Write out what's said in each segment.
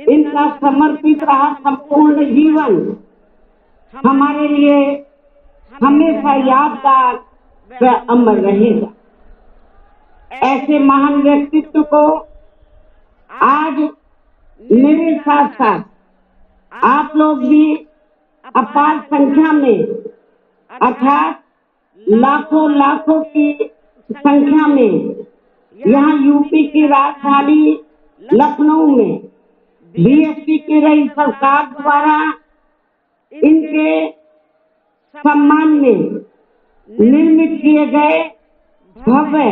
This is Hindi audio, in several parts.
इनका समर्पित रहा संपूर्ण जीवन हमारे लिए हमेशा यादगार व अमर रहेगा। ऐसे महान व्यक्तित्व को आज मेरे साथ साथ आप लोग भी अपार संख्या में अर्थात लाखों लाखों की संख्या में यहाँ यूपी की राजधानी लखनऊ में बीएसपी की रही सरकार द्वारा इनके सम्मान में निर्मित किए गए भव्य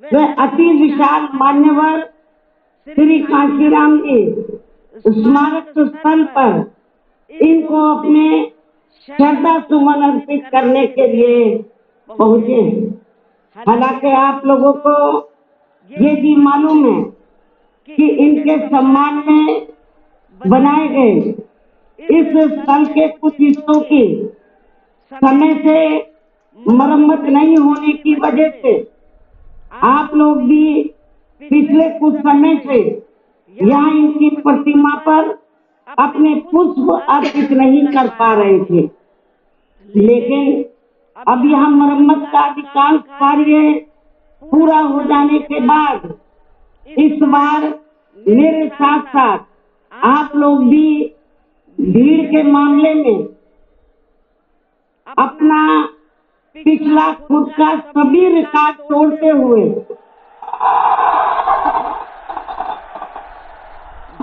व अति विशाल मान्यवर श्री कांशीराम जी स्मारक स्थल पर इनको अपने श्रद्धा सुमन अर्पित करने के लिए पहुंचे। हालांकि आप लोगों को ये भी मालूम है कि इनके सम्मान में बनाए गए इस स्थल के कुछ हिस्सों की समय से मरम्मत नहीं होने की वजह से आप लोग भी पिछले कुछ समय से यहाँ इनकी प्रतिमा पर अपने पुष्प अर्पित नहीं कर पा रहे थे, लेकिन अब यह मरम्मत का अधिकांश कार्य पूरा हो जाने के बाद इस बार मेरे साथ साथ आप लोग भी भीड़ के मामले में अपना पिछला खुद का सभी रिकॉर्ड तोड़ते हुए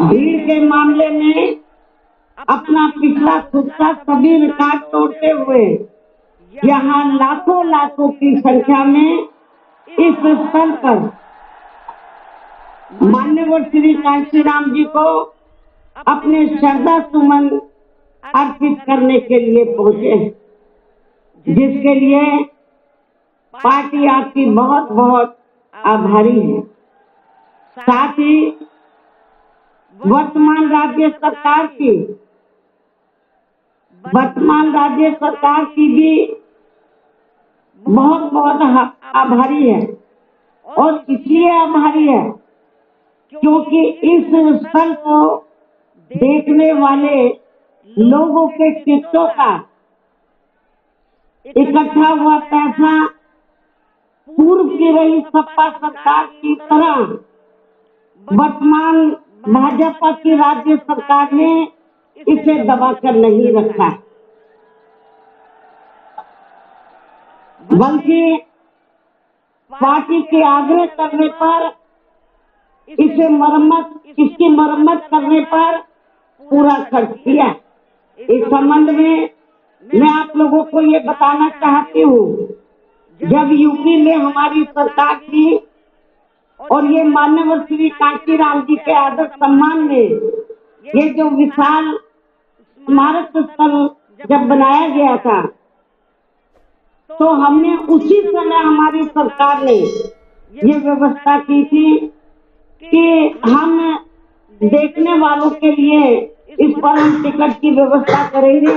भीड़ के मामले में अपना पिछला खुद का सभी रिकॉर्ड तोड़ते हुए यहाँ लाखों लाखों की संख्या में इस स्थल पर मान्यवर श्री कांशीराम जी को अपने श्रद्धा सुमन अर्पित करने के लिए पहुंचे, जिसके लिए पार्टी आपकी बहुत बहुत आभारी है। साथ ही वर्तमान राज्य सरकार की भी बहुत बहुत आभारी है, और इसलिए आभारी है क्योंकि इस स्थल को देखने वाले लोगों के टिकटों का इकट्ठा हुआ पैसा पूर्व की रही सपा सरकार की तरह वर्तमान भाजपा की राज्य सरकार ने इसे दबाकर नहीं रखा, बल्कि पार्टी के आग्रह करने पर इसकी मरम्मत करने पर पूरा खर्च किया। इस संबंध में मैं आप लोगों को ये बताना चाहती हूँ, जब यूपी में हमारी सरकार थी और ये मान्यवर श्री कांशीराम जी के आदर सम्मान में ये जो विशाल स्मारक स्थल जब बनाया गया था, तो हमने उसी समय हमारी सरकार ने ये व्यवस्था की थी कि हम देखने वालों के लिए इस पर हम टिकट की व्यवस्था करेंगे,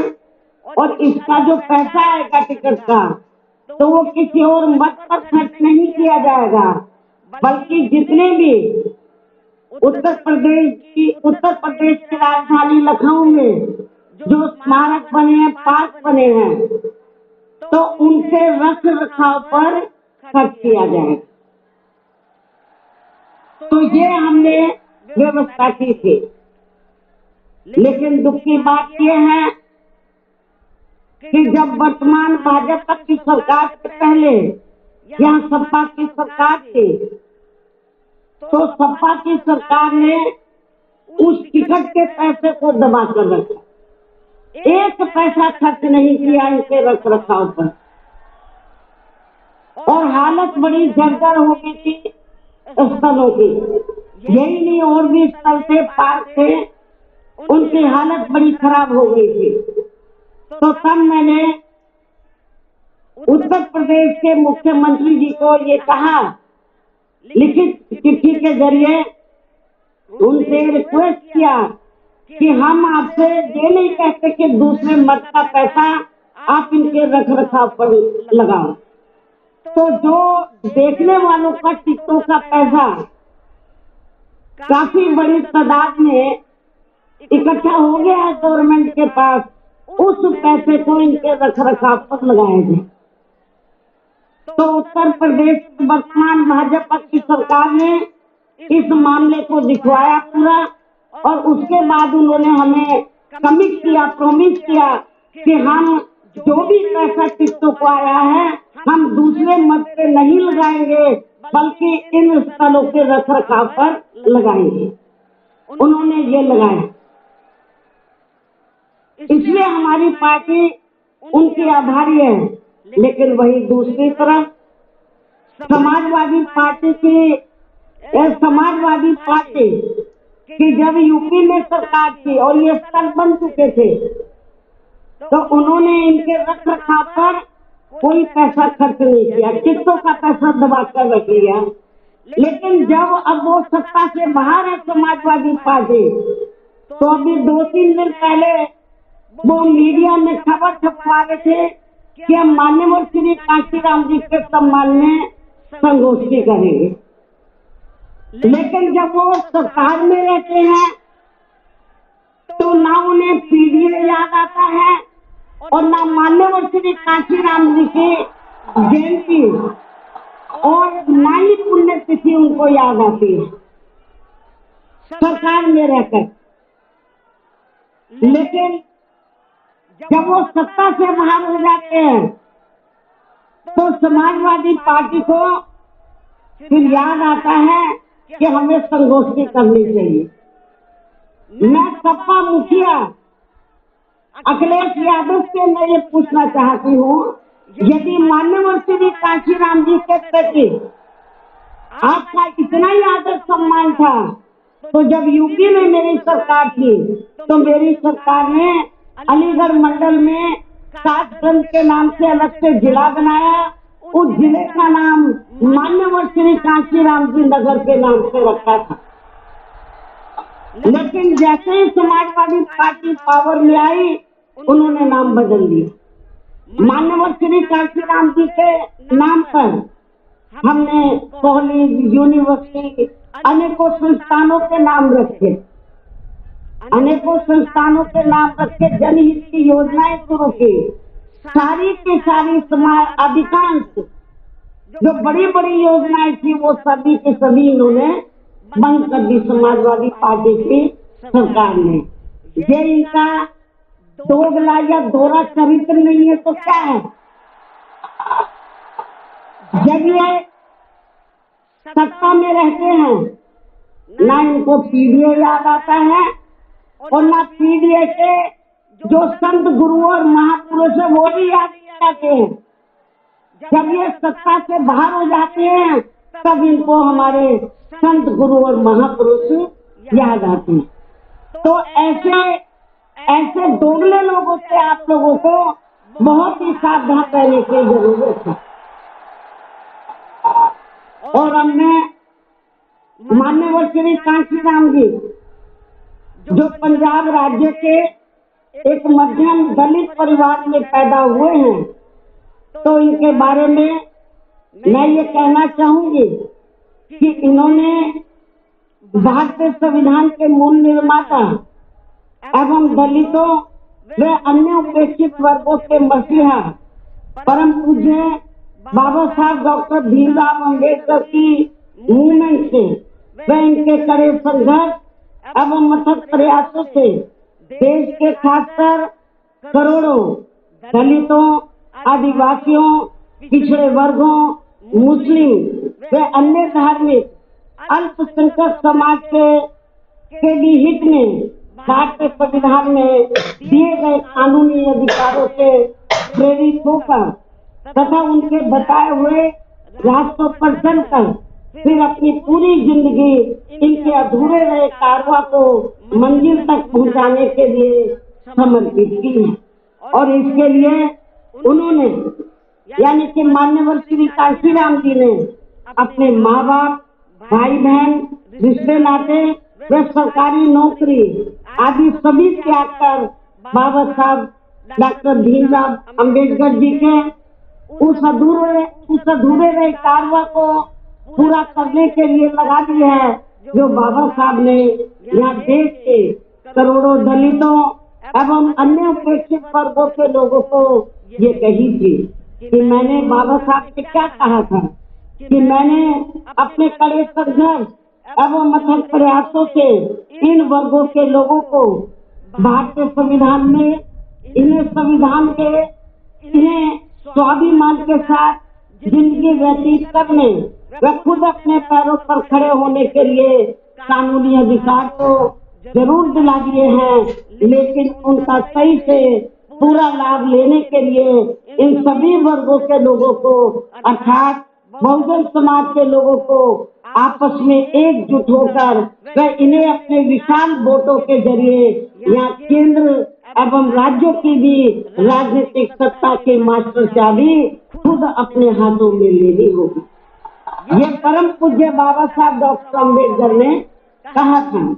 और इसका जो पैसा आएगा टिकट का तो वो किसी और मत पर खर्च नहीं किया जाएगा, बल्कि जितने भी उत्तर प्रदेश की राजधानी लखनऊ में जो स्मारक बने हैं, पार्क बने हैं, तो उनसे रख रखाव पर खर्च किया जाएगा। तो ये हमने व्यवस्था की थी, लेकिन दुख की बात यह है कि जब वर्तमान भाजपा की सरकार से पहले यहाँ सपा की सरकार थी, तो सपा की सरकार ने उस टिकट के पैसे को दबा कर रखा, एक पैसा खर्च नहीं किया इनके रख रखाव पर, और हालत बड़ी जर्जर हो गई थी स्थलों की। यही नहीं, और भी स्थल थे, पार्क थे, उनकी हालत बड़ी खराब हो गई थी। तो तब मैंने उत्तर प्रदेश के मुख्यमंत्री जी को ये कहा, लिखित चिट्ठी के जरिए उनसे रिक्वेस्ट किया कि हम आपसे ये नहीं कहते कि दूसरे मत का पैसा आप इनके रख रखाव पर लगाओ, तो जो देखने वालों का टिकटों का पैसा काफी बड़ी तादाद में इकट्ठा हो गया है गवर्नमेंट के पास, उस पैसे को इनके रख रखाव पर लगाया जाए। तो उत्तर प्रदेश की वर्तमान भाजपा की सरकार ने इस मामले को दिखवाया पूरा, और उसके बाद उन्होंने हमें कमिट किया, प्रॉमिस किया कि हम जो भी पैसा किस्तों को आया है हम दूसरे मत पे नहीं लगाएंगे, बल्कि इन स्थलों के रख रखाव पर लगाएंगे। उन्होंने ये लगाया, इसलिए हमारी पार्टी उनकी आभारी है। लेकिन वही दूसरी तरफ समाजवादी पार्टी की जब यूपी में सरकार थी और ये स्थल बन चुके थे, तो उन्होंने इनके रख रखाव पर कोई पैसा खर्च नहीं किया, किस्तों का पैसा दबा कर रख लिया। लेकिन जब अब वो सत्ता से बाहर है समाजवादी पार्टी, तो अभी 2-3 दिन पहले वो मीडिया में खबर छपवा रहे थे कि हम माननीय श्री कांशीराम जी के सम्मान में संगोष्ठी करेंगे। लेकिन जब वो सरकार में रहते हैं तो ना उन्हें पीडीए याद आता है और ना माननीय श्री कांशीराम जी की जयंती और ना ही पुण्यतिथि उनको याद आती है सरकार में रहकर। लेकिन जब वो सत्ता से बाहर हो जाते हैं तो समाजवादी पार्टी को फिर याद आता है कि हमें संगोष्ठी करनी चाहिए। मैं सपा मुखिया अखिलेश यादव से मैं ये पूछना चाहती हूँ, यदि माननीय श्री कांशीराम जी के प्रति आपका इतना ही आदर सम्मान था, तो जब यूपी में मेरी सरकार थी तो मेरी सरकार ने अलीगढ़ मंडल में 7 के नाम से अलग से जिला बनाया, उस जिले का नाम माननीय श्री कांशीराम जी नगर के नाम से रखा था। लेकिन जैसे ही समाजवादी पार्टी पावर में आई, उन्होंने नाम बदल दिया। माननीय श्री कांशीराम जी के नाम पर हमने कॉलेज, यूनिवर्सिटी, अनेकों संस्थानों के नाम रखे, अनेकों संस्थानों के नाम रखे, जनहित की योजनाएं शुरू की। सारी की सारी समाज अधिकांश जो बड़ी बड़ी योजनाएं थी वो सभी के सभी इन्होंने बंद कर दी समाजवादी पार्टी की सरकार ने। ये इनका दोगला या दोहरा चरित्र नहीं है तो क्या है? जब ये सत्ता में रहते हैं ना इनको पीडीए याद आता है और ना पीडीए के जो संत गुरु और महापुरुष है वो भी याद आते हैं। जब ये सत्ता से बाहर हो जाते हैं तब इनको हमारे संत गुरु और महापुरुष याद आते हैं। तो ऐसे दोगले लोगों से आप लोगों को बहुत ही सावधान रहने की जरूरत है। और हमने माननीय श्री कांशीराम जी जो पंजाब राज्य के एक मध्यम दलित परिवार में पैदा हुए हैं, तो इनके बारे में मैं ये कहना चाहूंगी कि इन्होंने भारतीय संविधान के मूल निर्माता एवं दलितों व अन्य उपेक्षित वर्गों के मसीहा परम पूज्य बाबा साहब डॉक्टर भीमराव अम्बेडकर की मूवमेंट से व इनके कड़े संघर्ष एवं अथक प्रयासों से देश के खासकर करोड़ों दलितों, आदिवासियों, पिछड़े वर्गों, मुस्लिम व अन्य धार्मिक अल्पसंख्यक समाज के भी हित में भारतीय संविधान में दिए गए कानूनी अधिकारों से प्रेरित होकर तथा उनके बताए हुए रास्तों पर चलकर फिर अपनी पूरी जिंदगी इनके अधूरे रहे कारवां को मंजिल तक पहुंचाने के लिए समर्पित की है। और इसके लिए उन्होंने यानी कि माननीय श्री कांशीराम जी ने अपने माँ बाप, भाई बहन, रिश्ते नाते व सरकारी नौकरी आदि सभी त्याग कर बाबा साहब डॉक्टर भीमराव अम्बेडकर जी के उस अधूरे रहे कारवां को पूरा करने के लिए लगा दिया है, जो बाबा साहब ने यहाँ देश के करोड़ों दलितों एवं अन्य उपेक्षित वर्गों के लोगों को ये कही थी कि मैंने बाबा साहब से क्या कहा था कि मैंने अपने कड़े संघर्ष एवं अथक प्रयासों से इन वर्गों के लोगों को भारतीय संविधान में इन्हें संविधान के इन्हें स्वाभिमान के साथ जिंदगी व्यतीत करने व खुद अपने पैरों पर खड़े होने के लिए कानूनी अधिकार तो जरूर दिला दिए हैं, लेकिन उनका सही से पूरा लाभ लेने के लिए इन सभी वर्गों के लोगों को अर्थात बहुजन समाज के लोगों को आपस में एकजुट होकर व इन्हें अपने विशाल वोटों के जरिए यहाँ केंद्र एवं राज्यों की भी राजनीतिक सत्ता की मास्टर चाबी खुद अपने हाथों में लेनी होगी। ये परम पूज्य बाबा साहब डॉक्टर अम्बेडकर ने कहा था